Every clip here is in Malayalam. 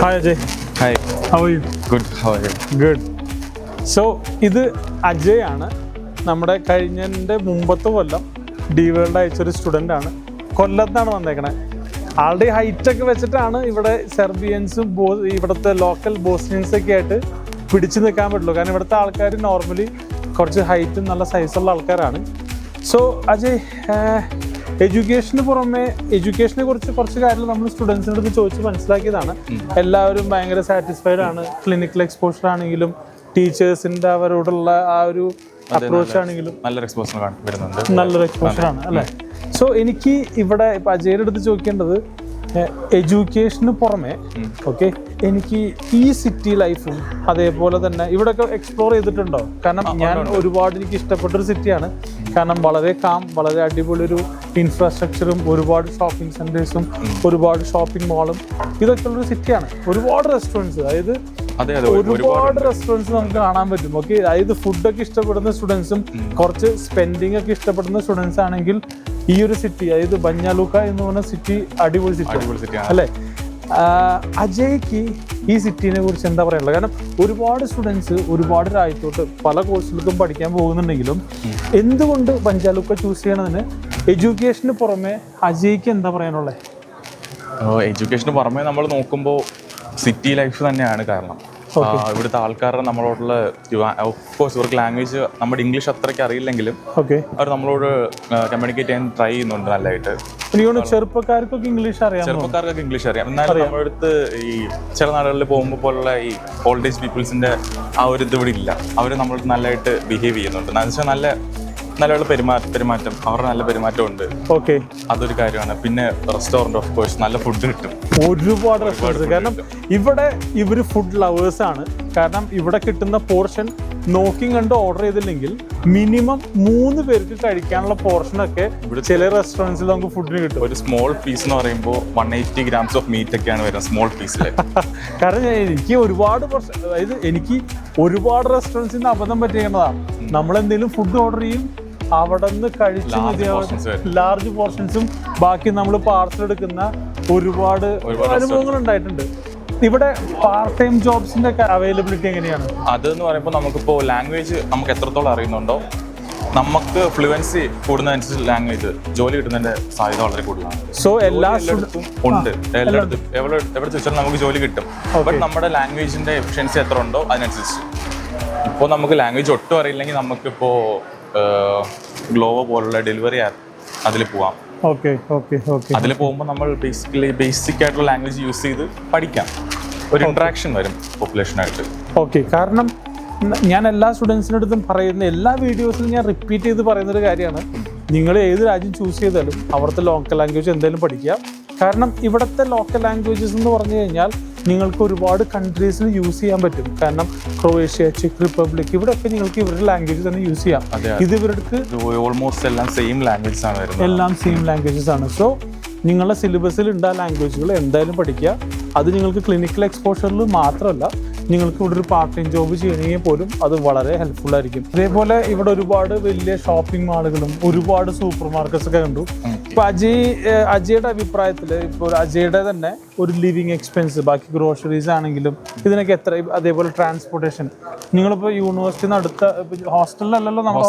Hi Ajay. Hi. How are you? Good. How are you? Good. So ഇത് അജയ് ആണ്. നമ്മുടെ കഴിഞ്ഞതിൻ്റെ മുമ്പത്തെ കൊല്ലം ഡി വേൾഡ് അയച്ചൊരു സ്റ്റുഡൻ്റ് ആണ്. കൊല്ലത്താണ് വന്നേക്കണേ. ആളുടെ ഹൈറ്റൊക്കെ വെച്ചിട്ടാണ് ഇവിടെ സെർബിയൻസും ഇവിടുത്തെ ലോക്കൽ ബോസ്നിയൻസൊക്കെ ആയിട്ട് പിടിച്ചു നിൽക്കാൻ പറ്റുള്ളൂ. കാരണം ഇവിടുത്തെ ആൾക്കാർ നോർമലി കുറച്ച് ഹൈറ്റും നല്ല സൈസുള്ള ആൾക്കാരാണ്. സോ അജയ്, എഡ്യൂക്കേഷന് പുറമെ എഡ്യൂക്കേഷനെ കുറിച്ച് കുറച്ച് കാര്യങ്ങൾ നമ്മൾ സ്റ്റുഡൻസിൻ്റെ അടുത്ത് ചോദിച്ച് മനസ്സിലാക്കിയതാണ്. എല്ലാവരും ഭയങ്കര സാറ്റിസ്ഫൈഡ് ആണ്. ക്ലിനിക്കൽ എക്സ്പോഷർ ആണെങ്കിലും ടീച്ചേഴ്സിൻ്റെ അവരോടുള്ള ആ ഒരു അപ്രോച്ച് ആണെങ്കിലും നല്ലൊരു എക്സ്പോഷർ ആണ് അല്ലേ. സോ എനിക്ക് ഇവിടെ ഇപ്പം അജയുടെ അടുത്ത് ചോദിക്കേണ്ടത്, എഡ്യൂക്കേഷന് പുറമെ ഓക്കെ എനിക്ക് ഈ സിറ്റി ലൈഫും അതേപോലെ തന്നെ ഇവിടെയൊക്കെ എക്സ്പ്ലോർ ചെയ്തിട്ടുണ്ടോ? കാരണം ഞാൻ ഒരുപാട് എനിക്ക് ഇഷ്ടപ്പെട്ടൊരു സിറ്റിയാണ്. കാരണം വളരെ വളരെ അടിപൊളി ഒരു ഇൻഫ്രാസ്ട്രക്ചറും ഒരുപാട് ഷോപ്പിംഗ് സെൻറ്റേഴ്സും ഒരുപാട് ഷോപ്പിംഗ് മാളും ഇതൊക്കെ ഉള്ളൊരു സിറ്റിയാണ്. ഒരുപാട് റെസ്റ്റോറൻറ്റ്സ്, അതായത് ഒരുപാട് റെസ്റ്റോറൻറ്റ്സ് നമുക്ക് കാണാൻ പറ്റും. ഓക്കെ, അതായത് ഫുഡൊക്കെ ഇഷ്ടപ്പെടുന്ന സ്റ്റുഡൻസും കുറച്ച് സ്പെൻഡിങ് ഒക്കെ ഇഷ്ടപ്പെടുന്ന സ്റ്റുഡൻസ് ആണെങ്കിൽ ഈ ഒരു സിറ്റി, അതായത് ബഞ്ഞാലൂക്ക എന്ന് പറഞ്ഞ സിറ്റി അടിപൊളി സിറ്റി അല്ലേ. അജയ്ക്ക് ഈ സിറ്റിനെ കുറിച്ച് എന്താ പറയാനുള്ളത്? കാരണം ഒരുപാട് സ്റ്റുഡൻസ് ഒരുപാട് രാജ്യത്തോട്ട് പല കോഴ്സുകൾക്കും പഠിക്കാൻ പോകുന്നുണ്ടെങ്കിലും എന്തുകൊണ്ട് ബഞ്ചാലൂക്ക ചൂസ് ചെയ്യണതിന് എഡ്യൂക്കേഷന് പുറമെ അജയ്ക്ക് എന്താ പറയാനുള്ളത്? എഡ്യൂക്കേഷന് പുറമെ നമ്മൾ നോക്കുമ്പോൾ സിറ്റി ലൈഫ് തന്നെയാണ് കാരണം. ഇവിടുത്തെ ആൾക്കാരുടെ നമ്മളോടുള്ള ഓഫ്കോഴ്സ് ഇവർക്ക് ലാംഗ്വേജ് നമ്മുടെ ഇംഗ്ലീഷ് അത്രയ്ക്ക് അറിയില്ലെങ്കിലും അവർ നമ്മളോട് കമ്മ്യൂണിക്കേറ്റ് ചെയ്യാൻ ട്രൈ ചെയ്യുന്നുണ്ട് നല്ലതായിട്ട്. ചെറുപ്പക്കാർക്കൊക്കെ ഇംഗ്ലീഷ് അറിയാം. എന്നാലും നമ്മുടെ അടുത്ത് ഈ ചില നാടുകളിൽ പോകുമ്പോൾ പോലുള്ള ഈ ഓൾഡ് ഏജ് പീപ്പിൾസിന്റെ ആ ഒരു ഇത് ഇവിടെ ഇല്ല. അവർ നമ്മളോട് നല്ലതായിട്ട് ബിഹേവ് ചെയ്യുന്നുണ്ട്. എന്ന് വെച്ചാൽ നല്ല പെരുമാറ്റം അവരുടെ നല്ല പെരുമാറ്റം ഉണ്ട്. ഓക്കെ, അതൊരു കാര്യമാണ്. പിന്നെ റെസ്റ്റോറൻറ്റ് ഓഫ് കോഴ്സ് നല്ല ഫുഡ് കിട്ടും, ഒരുപാട് റെസ്റ്റോറൻറ്റ്സ്. കാരണം ഇവിടെ ഇവർ ഫുഡ് ലവേഴ്സ് ആണ്. കാരണം ഇവിടെ കിട്ടുന്ന പോർഷൻ നോക്കി കണ്ട് ഓർഡർ ചെയ്തില്ലെങ്കിൽ മിനിമം 3 പേർക്ക് കഴിക്കാനുള്ള പോർഷനൊക്കെ ചില റെസ്റ്റോറൻറ്റ്സിൽ നമുക്ക് ഫുഡിന് കിട്ടും. ഒരു സ്മോൾ പീസ് എന്ന് പറയുമ്പോൾ 180 grams ഓഫ് മീറ്റ് ഒക്കെയാണ് വരുന്നത് സ്മോൾ പീസിൽ. കാരണം എനിക്ക് അതായത് എനിക്ക് ഒരുപാട് റെസ്റ്റോറൻറ്റ്സിൽ നിന്ന് അബദ്ധം പറ്റിയേണ്ടതാണ്. നമ്മളെന്തെങ്കിലും ഫുഡ് ഓർഡർ ചെയ്യും, അവിടെ നിന്ന് കഴിച്ച് ലാർജ് പോർഷൻസും ബാക്കി നമ്മൾ പാർസൽ എടുക്കുന്ന ഒരുപാട് അനുഭവങ്ങൾ ഉണ്ടായിട്ടുണ്ട്. ഇവിടെ പാർട്ട് ടൈം ജോബ്സിന്റെ അവൈലബിലിറ്റി എങ്ങനെയാണ്? അതെന്ന് പറയുമ്പോൾ നമുക്കിപ്പോൾ ലാംഗ്വേജ് നമുക്ക് എത്രത്തോളം അറിയുന്നുണ്ടോ, നമുക്ക് ഫ്ലുവൻസി കൂടുന്നതനുസരിച്ച് ലാംഗ്വേജ് ജോലി കിട്ടുന്നതിന്റെ സാധ്യത വളരെ കൂടുതലാണ്. സോ എല്ലായിടത്തും ഉണ്ട്, എല്ലായിടത്തും എവിടെ ചോദിച്ചാലും നമുക്ക് ജോലി കിട്ടും. ബട്ട് നമ്മുടെ ലാംഗ്വേജിന്റെ എഫിഷ്യൻസി എത്ര ഉണ്ടോ അതിനനുസരിച്ച്. ഇപ്പോൾ നമുക്ക് ലാംഗ്വേജ് ഒട്ടും അറിയില്ലെങ്കിൽ നമുക്കിപ്പോൾ ഗ്ലോവോ പോലുള്ള ഡെലിവറി ആപ്പ് അതിൽ പോവാം. അതിൽ പോകുമ്പോൾ നമ്മൾ ബേസിക് ആയിട്ടുള്ള ലാംഗ്വേജ് യൂസ് ചെയ്ത് പഠിക്കാം. ഒരു ഇന്ററാക്ഷൻ വരും പോപ്പുലേഷനായിട്ട്. ഓക്കെ, കാരണം ഞാൻ എല്ലാ സ്റ്റുഡൻസിൻ്റെ അടുത്തും പറയുന്ന എല്ലാ വീഡിയോസിലും ഞാൻ റിപ്പീറ്റ് ചെയ്ത് പറയുന്നൊരു കാര്യമാണ്, നിങ്ങൾ ഏത് രാജ്യം ചൂസ് ചെയ്താലും അവിടുത്തെ ലോക്കൽ ലാംഗ്വേജ് എന്തായാലും പഠിക്കുക. കാരണം ഇവിടുത്തെ ലോക്കൽ ലാംഗ്വേജസ് എന്ന് പറഞ്ഞു കഴിഞ്ഞാൽ നിങ്ങൾക്ക് ഒരുപാട് കൺട്രീസിൽ യൂസ് ചെയ്യാൻ പറ്റും. കാരണം ക്രൊയേഷ്യ, ചെക്ക് റിപ്പബ്ലിക്, ഇവിടെയൊക്കെ നിങ്ങൾക്ക് ഇവരുടെ ലാംഗ്വേജ് തന്നെ യൂസ് ചെയ്യാം. ഇത് ഇവർക്ക് ഓൾമോസ്റ്റ് എല്ലാം സെയിം ലാംഗ്വേജസ് ആണ്. സോ നിങ്ങളുടെ സിലബസിൽ ഉണ്ട് ആ ലാംഗ്വേജുകൾ എന്തായാലും പഠിക്കുക. അത് നിങ്ങൾക്ക് ക്ലിനിക്കൽ എക്സ്പോഷറിൽ മാത്രമല്ല, നിങ്ങൾക്ക് ഇവിടെ ഒരു പാർട്ട് ടൈം ജോബ് ചെയ്യണമെങ്കിൽ പോലും അത് വളരെ ഹെൽപ്ഫുൾ ആയിരിക്കും. അതേപോലെ ഇവിടെ ഒരുപാട് വലിയ ഷോപ്പിംഗ് മാളുകളും ഒരുപാട് സൂപ്പർ മാർക്കറ്റ്സ് ഒക്കെ കണ്ടു. ഇപ്പൊ അജയുടെ അഭിപ്രായത്തിൽ ഇപ്പോൾ അജയുടെ തന്നെ ഒരു ലിവിങ് എക്സ്പെൻസ്, ബാക്കി ഗ്രോസറീസ് ആണെങ്കിലും ഇതിനൊക്കെ എത്ര, അതേപോലെ ട്രാൻസ്പോർട്ടേഷൻ, നിങ്ങളിപ്പോൾ യൂണിവേഴ്സിറ്റിന്ന് അടുത്ത ഹോസ്റ്റലിലല്ലല്ലോ, നമ്മൾ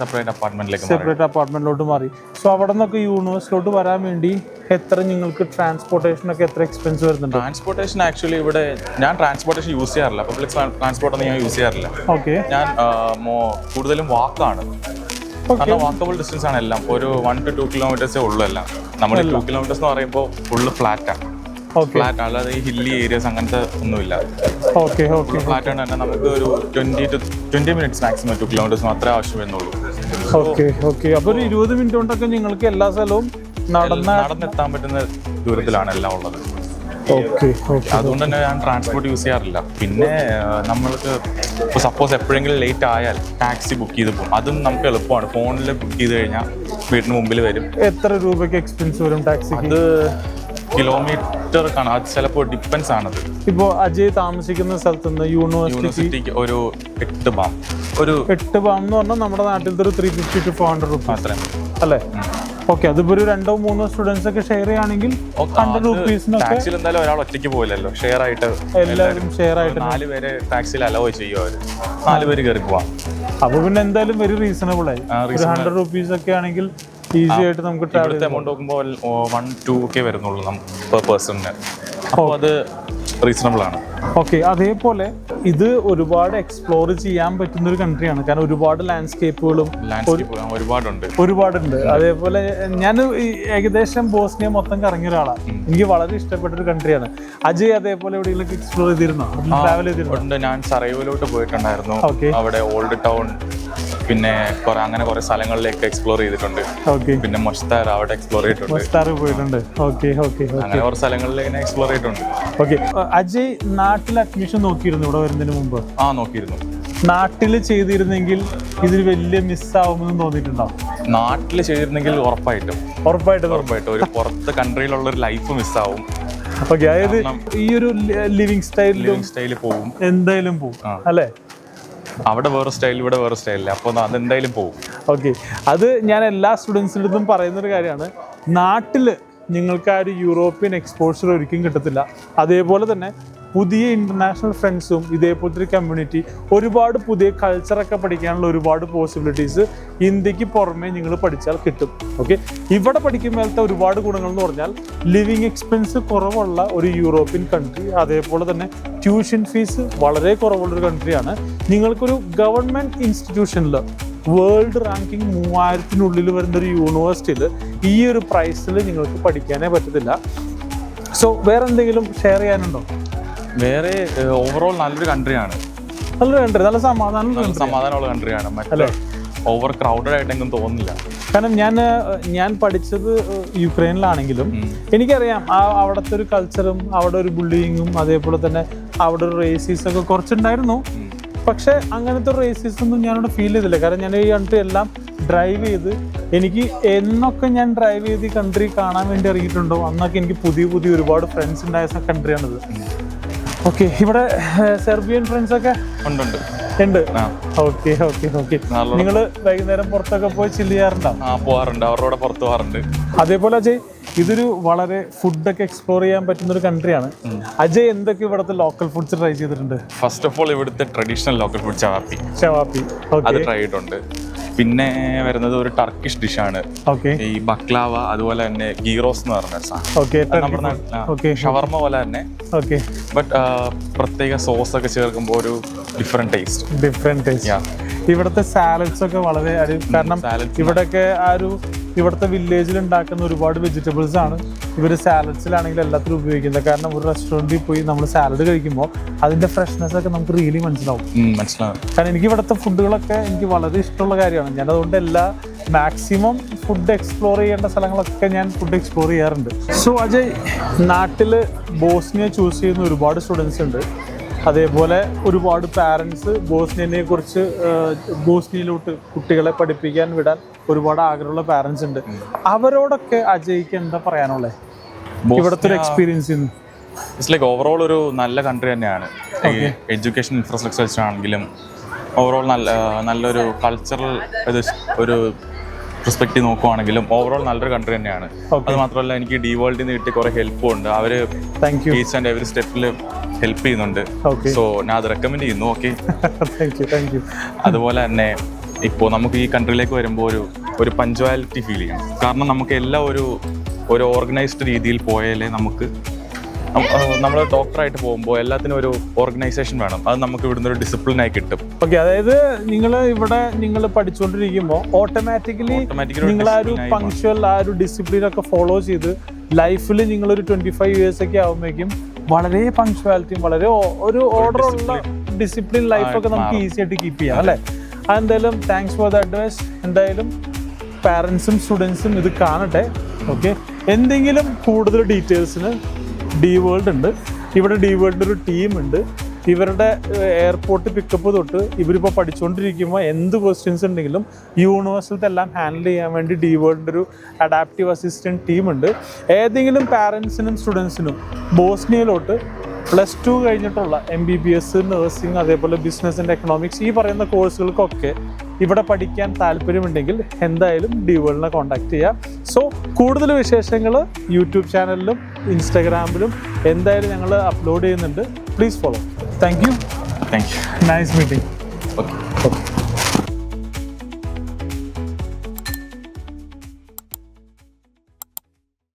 സെപ്പറേറ്റ് അപ്പാർട്ട്മെന്റിലോട്ട് മാറി. സോ അവിടെ നിന്നൊക്കെ യൂണിവേഴ്സിറ്റിയിലോട്ട് വരാൻ വേണ്ടി എത്ര നിങ്ങൾക്ക് ട്രാൻസ്പോർട്ടേഷനൊക്കെ എത്ര എക്സ്പെൻസ് വരുന്നുണ്ട്? ട്രാൻസ്പോർട്ടേഷൻ ആക്ച്വലി ഇവിടെ ഞാൻ ട്രാൻസ്പോർട്ടേഷൻ യൂസ് ചെയ്യാറില്ല, പബ്ലിക് ട്രാൻസ്പോർട്ടൊന്നും ഞാൻ യൂസ് ചെയ്യാറില്ല. ഓക്കെ, ഞാൻ കൂടുതലും വാക്കാണ്. കാരണം വാക്കബിൾ ഡിസ്റ്റൻസ് ആണ് എല്ലാം. ഒരു 1 to 2 kilometers ഉള്ളൂ എല്ലാം. നമ്മൾ 2 kilometers എന്ന് പറയുമ്പോൾ ഫുള്ള് ഫ്ലാറ്റാണ്. ഫ്ലാറ്റ്, അല്ലാതെ ഈ ഹില്ലി ഏരിയസ് അങ്ങനത്തെ ഒന്നുമില്ല. ഫ്ലാറ്റ് ആണ് തന്നെ. നമുക്ക് ഒരു 20 minutes മാക്സിമം 2 kilometers മാത്രമേ ആവശ്യം വരുന്നുള്ളൂ. അപ്പോൾ ഒരു 20 മിനിറ്റ് കൊണ്ടൊക്കെ നിങ്ങൾക്ക് എല്ലാ സ്ഥലവും നടന്നെത്താൻ പറ്റുന്ന ദൂരത്തിലാണ് എല്ലാം ഉള്ളത്. അതുകൊണ്ട് തന്നെ ഞാൻ ട്രാൻസ്പോർട്ട് യൂസ് ചെയ്യാറില്ല. പിന്നെ നമ്മൾക്ക് ഇപ്പോൾ സപ്പോസ് എപ്പോഴെങ്കിലും ലേറ്റ് ആയാൽ ടാക്സി ബുക്ക് ചെയ്ത് പോകും. അതും നമുക്ക് എളുപ്പമാണ്. ഫോണിൽ ബുക്ക് ചെയ്ത് കഴിഞ്ഞാൽ വീടിന് മുമ്പിൽ വരും. എത്ര രൂപയ്ക്ക് എക്സ്പെൻസ് വരും ടാക്സി? അത് കിലോമീറ്റർ കാണാം, അത് ചിലപ്പോൾ ഡിപ്പെൻസ് ആണത്. ഇപ്പോൾ അജയ് താമസിക്കുന്ന സ്ഥലത്ത് നിന്ന് യൂണിവേഴ്സിറ്റിക്ക് ഒരു 8 ബാം. ഒരു 8 ബാം എന്ന് പറഞ്ഞാൽ നമ്മുടെ നാട്ടിലത്തെ ഒരു 350 to 400 രൂപ അത്രയും അല്ലേ? ഓക്കെ, അതിപ്പോ ഒരു 2-3 സ്റ്റുഡൻസ് ഒക്കെ ഷെയർ ചെയ്യുകയാണെങ്കിൽ 100 രൂപീസിനൊക്കെ ടാക്സിയിൽ എന്തായാലും ഒരാൾ ഒറ്റയ്ക്ക് പോയില്ലല്ലോ, ഷെയർ ആയിട്ട് എല്ലാവരും ഷെയർ ആയിട്ട് 4 പേര് ടാക്സിയിൽ അലോ ചെയ്യും, അവർ 4 പേര് കയറി പോവാം. അപ്പൊ പിന്നെ എന്തായാലും വെരി റീസണബിൾ ആയി. ഒരു 100 രൂപീസ് ഒക്കെ ആണെങ്കിൽ ഈസി ആയിട്ട് നമുക്ക് ഇവിടുത്തെ എമൗണ്ട് നോക്കുമ്പോൾ 1-2 ഒക്കെ വരുന്നുള്ളൂ പെർ പേഴ്സണിന്. അപ്പോൾ അത് റീസണബിൾ ആണ്. ഓക്കെ, അതേപോലെ ഇത് ഒരുപാട് എക്സ്പ്ലോർ ചെയ്യാൻ പറ്റുന്ന ഒരു കൺട്രിയാണ്. കാരണം ഒരുപാട് ലാൻഡ്സ്കേപ്പുകളും ഒരുപാടുണ്ട്. അതേപോലെ ഞാൻ ഏകദേശം ബോസ്നിയ മൊത്തം കറങ്ങിയ ഒരാളാണ്. എനിക്ക് വളരെ ഇഷ്ടപ്പെട്ട ഒരു കൺട്രിയാണ്. അജയ് അതേപോലെ എവിടെയെങ്കിലും എക്സ്പ്ലോർ ചെയ്തിരുന്നോ, ട്രാവൽ ചെയ്തിരുന്നോ? ഞാൻ സറയോയിലോട്ട് പോയിട്ടുണ്ടായിരുന്നു. അവിടെ ഓൾഡ് ടൗൺ, പിന്നെ അങ്ങനെ കുറെ സ്ഥലങ്ങളിലേക്ക് എക്സ്പ്ലോർ ചെയ്തിട്ടുണ്ട്. പിന്നെ മൊസ്താർ അവിടെ എക്സ്പ്ലോർ ചെയ്തിട്ടുണ്ട്. അങ്ങനെ കുറെ സ്ഥലങ്ങളിലേക്ക് എക്സ്പ്ലോർ ചെയ്തിട്ടുണ്ട്. ഓക്കെ, അജയ് നാട്ടിൽ അഡ്മിഷൻ നോക്കിയിരുന്നു ഇവിടെ വരുന്നതിന് മുമ്പ്? നോക്കിയിരുന്നു. നാട്ടിൽ ചെയ്തിരുന്നെങ്കിൽ ഇതിൽ വലിയ മിസ്സാവുമെന്ന് തോന്നിയിട്ടുണ്ടോ? നാട്ടിൽ ചെയ്തിരുന്നെങ്കിൽ ഉറപ്പായിട്ടും ഒരു പുറത്ത് കൺട്രിയിലുള്ള ഒരു ലൈഫ് മിസ്സാവും. ഓക്കെ, അതായത് ഈ ഒരു ലിവിങ് സ്റ്റൈലിൽ പോകും, എന്തായാലും പോകും അല്ലേ? അവിടെ വേറെ സ്റ്റൈൽ, ഇവിടെ വേറെ സ്റ്റൈലില്ല, അപ്പോൾ അതെന്തായാലും പോകും. ഓക്കെ, അത് ഞാൻ എല്ലാ സ്റ്റുഡൻസിൻ്റെ അടുത്തും പറയുന്നൊരു കാര്യമാണ്. നാട്ടിൽ നിങ്ങൾക്ക് ആ ഒരു യൂറോപ്യൻ എക്സ്പോഷർ ഒരിക്കലും കിട്ടത്തില്ല. അതേപോലെ തന്നെ പുതിയ ഇൻ്റർനാഷണൽ ഫ്രണ്ട്സും ഇതേപോലത്തെ ഒരു കമ്മ്യൂണിറ്റി, ഒരുപാട് പുതിയ കൾച്ചറൊക്കെ പഠിക്കാനുള്ള ഒരുപാട് പോസിബിലിറ്റീസ് ഇന്ത്യക്ക് പുറമേ നിങ്ങൾ പഠിച്ചാൽ കിട്ടും. ഓക്കെ, ഇവിടെ പഠിക്കുമ്പോഴത്തെ ഒരുപാട് ഗുണങ്ങൾ എന്ന് പറഞ്ഞാൽ ലിവിങ് എക്സ്പെൻസ് കുറവുള്ള ഒരു യൂറോപ്യൻ കൺട്രി, അതേപോലെ തന്നെ ട്യൂഷൻ ഫീസ് വളരെ കുറവുള്ളൊരു കൺട്രിയാണ്. നിങ്ങൾക്കൊരു ഗവൺമെൻറ് ഇൻസ്റ്റിറ്റ്യൂഷനിൽ വേൾഡ് റാങ്കിങ് 3000-നുള്ളിൽ വരുന്ന ഒരു യൂണിവേഴ്സിറ്റിയിൽ ഈ ഒരു പ്രൈസിൽ നിങ്ങൾക്ക് പഠിക്കാനേ പറ്റത്തില്ല. സോ വേറെ എന്തെങ്കിലും ഷെയർ ചെയ്യാനുണ്ടോ? വേറെ ഓവറോൾ നല്ലൊരു കൺട്രിയാണ്. നല്ലൊരു കൺട്രി, നല്ല സമാധാനമുള്ള കൺട്രിയാണ്. മറ്റേ ഓവർ ക്രൗഡഡ് ആയിട്ടെങ്കിലും തോന്നില്ല. കാരണം ഞാൻ പഠിച്ചത് യുക്രൈനിലാണെങ്കിലും എനിക്കറിയാം അവിടുത്തെ ഒരു കൾച്ചറും അവിടെ ഒരു ബുള്ളിങ്ങും അതേപോലെ തന്നെ അവിടെ ഒരു റേസിസൊക്കെ കുറച്ചുണ്ടായിരുന്നു. പക്ഷെ അങ്ങനത്തെ റേസിസം ഒന്നും ഞാനിവിടെ ഫീൽ ചെയ്തില്ല. കാരണം ഞാൻ ഈ കൺട്രി എല്ലാം ഡ്രൈവ് ചെയ്ത് എനിക്ക് എന്നൊക്കെ ഞാൻ ഡ്രൈവ് ചെയ്ത് ഈ കൺട്രി കാണാൻ വേണ്ടി ഇറങ്ങിയിട്ടുണ്ടോ അന്നൊക്കെ എനിക്ക് പുതിയ ഒരുപാട് ഫ്രണ്ട്സ് ഉണ്ടായ കൺട്രിയാണിത്. ഓക്കെ, ഇവിടെ സെർബിയൻ ഫ്രണ്ട്സ് ഒക്കെ ഉണ്ട്. ഓക്കെ, നിങ്ങൾ വൈകുന്നേരം പുറത്തൊക്കെ പോയി ചില്ല് ചെയ്യാറുണ്ടോ? പോവാറുണ്ട്, അവരോട് പുറത്ത് പോകാറുണ്ട്. അതേപോലെ അജയ്, ഇതൊരു വളരെ ഫുഡൊക്കെ എക്സ്പ്ലോർ ചെയ്യാൻ പറ്റുന്ന ഒരു കൺട്രിയാണ്. അജയ് എന്തൊക്കെ ഇവിടുത്തെ ലോക്കൽ ഫുഡ്സ് ട്രൈ ചെയ്തിട്ടുണ്ട്? ഫസ്റ്റ് ഓഫ് ഓൾ ഇവിടുത്തെ ട്രഡീഷണൽ ലോക്കൽ ഫുഡ് ഷവാപ്പി അത് ട്രൈ ചെയ്തിട്ടുണ്ട്. പിന്നെ വരുന്നത് ഒരു ടർക്കിഷ് ഡിഷാണ്, ഈ ബക്ലാവ, അതുപോലെ തന്നെ ഗീറോസ് എന്ന് പറഞ്ഞ സാധനം, ഷവർമ പോലെ തന്നെ. ബട്ട് പ്രത്യേക സോസ് ഒക്കെ ചേർക്കുമ്പോൾ ഒരു ഡിഫറെന്റ് ടേസ്റ്റ്. ഇവിടുത്തെ സാലഡ്സ് ഒക്കെ വളരെ, കാരണം ഇവിടെയൊക്കെ ഇവിടുത്തെ വില്ലേജിൽ ഉണ്ടാക്കുന്ന ഒരുപാട് വെജിറ്റബിൾസ് ആണ് ഇവർ സാലഡ്സിലാണെങ്കിൽ എല്ലാത്തിലും ഉപയോഗിക്കുന്നത്. കാരണം ഒരു റെസ്റ്റോറൻറ്റിൽ പോയി നമ്മൾ സാലഡ് കഴിക്കുമ്പോൾ അതിന്റെ ഫ്രഷ്നെസ് ഒക്കെ നമുക്ക് റിയലി മനസ്സിലാവും. കാരണം എനിക്ക് ഇവിടുത്തെ ഫുഡുകളൊക്കെ എനിക്ക് വളരെ ഇഷ്ടമുള്ള കാര്യമാണ്. ഞാൻ അതുകൊണ്ട് മാക്സിമം ഫുഡ് എക്സ്പ്ലോർ ചെയ്യേണ്ട സ്ഥലങ്ങളൊക്കെ ഞാൻ ഫുഡ് എക്സ്പ്ലോർ ചെയ്യാറുണ്ട്. സോ അജയ്, നാട്ടിൽ ബോസ്നിയ ചൂസ് ചെയ്യുന്ന ഒരുപാട് സ്റ്റുഡൻസ് ഉണ്ട്. അതേപോലെ ഒരുപാട് പാരൻസ് ബോസ്നിയനെ കുറിച്ച് ബോസ്നിയയിലോട്ട് കുട്ടികളെ പഠിപ്പിക്കാൻ വിടാൻ ഒരുപാട് ആഗ്രഹമുള്ള പാരൻസ് ഉണ്ട്. അവരോടൊക്കെ അജയ്ക്ക് എന്താ പറയാനുള്ളത് ഇവിടുത്തെ ഒരു എക്സ്പീരിയൻസ്? ഇറ്റ്സ് ലൈക്ക് ഓവറോൾ ഒരു നല്ല കൺട്രി തന്നെയാണ്. എഡ്യൂക്കേഷൻ ഇൻഫ്രാസ്ട്രക്ചർ ആണെങ്കിലും ഓവറോൾ നല്ലൊരു കൾച്ചറൽ ഒരു പെർസ്പെക്റ്റീവ് നോക്കുവാണെങ്കിലും ഓവറോൾ നല്ലൊരു കൺട്രി തന്നെയാണ്. അത് മാത്രമല്ല, എനിക്ക് ഡി വേൾഡിൽ നിന്ന് കിട്ടിയ കുറെ ഹെൽപ്പും ഉണ്ട്. അവർ ഈച്ച് ആൻഡ് എവറി സ്റ്റെപ്പിൽ ഹെൽപ്പ് ചെയ്യുന്നുണ്ട്. സോ ഞാൻ അത് റെക്കമെൻഡ് ചെയ്യുന്നു. Okay, thank you. അതുപോലെ തന്നെ ഇപ്പോൾ നമുക്ക് ഈ കൺട്രിയിലേക്ക് വരുമ്പോൾ ഒരു പഞ്ച്വാലിറ്റി ഫീൽ ചെയ്യണം. കാരണം നമുക്ക് എല്ലാം ഒരു ഓർഗനൈസ്ഡ് രീതിയിൽ പോയാലേ നമ്മൾ ഡോക്ടറായിട്ട് പോകുമ്പോൾ എല്ലാത്തിനും ഒരു ഓർഗനൈസേഷൻ വേണം. അത് നമുക്ക് ഇവിടുന്ന് ഒരു ഡിസിപ്ലിനായി കിട്ടും. ഓക്കെ, അതായത് നിങ്ങൾ പഠിച്ചുകൊണ്ടിരിക്കുമ്പോൾ ഓട്ടോമാറ്റിക്കലി നിങ്ങൾ ആ ഒരു പങ്ക്ച്വൽ ആ ഒരു ഡിസിപ്ലിൻ ഒക്കെ ഫോളോ ചെയ്ത് ലൈഫിൽ നിങ്ങളൊരു 25 years ഒക്കെ ആകുമ്പോഴേക്കും വളരെ പങ്ക്ച്വാലിറ്റിയും വളരെ ഒരു ഓർഡറുള്ള ഡിസിപ്ലിൻ ലൈഫൊക്കെ നമുക്ക് ഈസി ആയിട്ട് കീപ്പ് ചെയ്യാം അല്ലേ? അതെന്തായാലും താങ്ക്സ് ഫോർ ദ അഡ്വൈസ്. എന്തായാലും പാരൻസും സ്റ്റുഡൻസും ഇത് കാണട്ടെ. ഓക്കെ, എന്തെങ്കിലും കൂടുതൽ ഡീറ്റെയിൽസിന് ഡി വേൾഡ് ഉണ്ട്. ഇവിടെ ഡി വേൾഡിൻ്റെ ഒരു ടീമുണ്ട്. ഇവരുടെ എയർപോർട്ട് പിക്കപ്പ് തൊട്ട് ഇവരിപ്പോൾ പഠിച്ചുകൊണ്ടിരിക്കുമ്പോൾ എന്ത് ക്വസ്റ്റ്യൻസ് ഉണ്ടെങ്കിലും യൂണിവേഴ്സിലത്തെ എല്ലാം ഹാൻഡിൽ ചെയ്യാൻ വേണ്ടി ഡി വേൾഡിൻ്റെ ഒരു അഡാപ്റ്റീവ് അസിസ്റ്റൻറ്റ് ടീമുണ്ട്. ഏതെങ്കിലും പാരൻസിനും സ്റ്റുഡൻസിനും ബോസ്നിയയിലോട്ട് +2 കഴിഞ്ഞിട്ടുള്ള MBBS, നഴ്സിംഗ്, അതേപോലെ ബിസിനസ് ആൻഡ് എക്കണോമിക്സ് ഈ പറയുന്ന കോഴ്സുകൾക്കൊക്കെ ഇവിടെ പഠിക്കാൻ താല്പര്യമുണ്ടെങ്കിൽ എന്തായാലും ഡി വേൾഡിനെ കോൺടാക്ട് ചെയ്യുക. സോ കൂടുതൽ വിശേഷങ്ങൾ യൂട്യൂബ് ചാനലിലും ഇൻസ്റ്റാഗ്രാമിലും എന്തായാലും ഞങ്ങൾ അപ്ലോഡ് ചെയ്യുന്നുണ്ട്. Please follow. Thank you. Thank you. Nice meeting. Okay.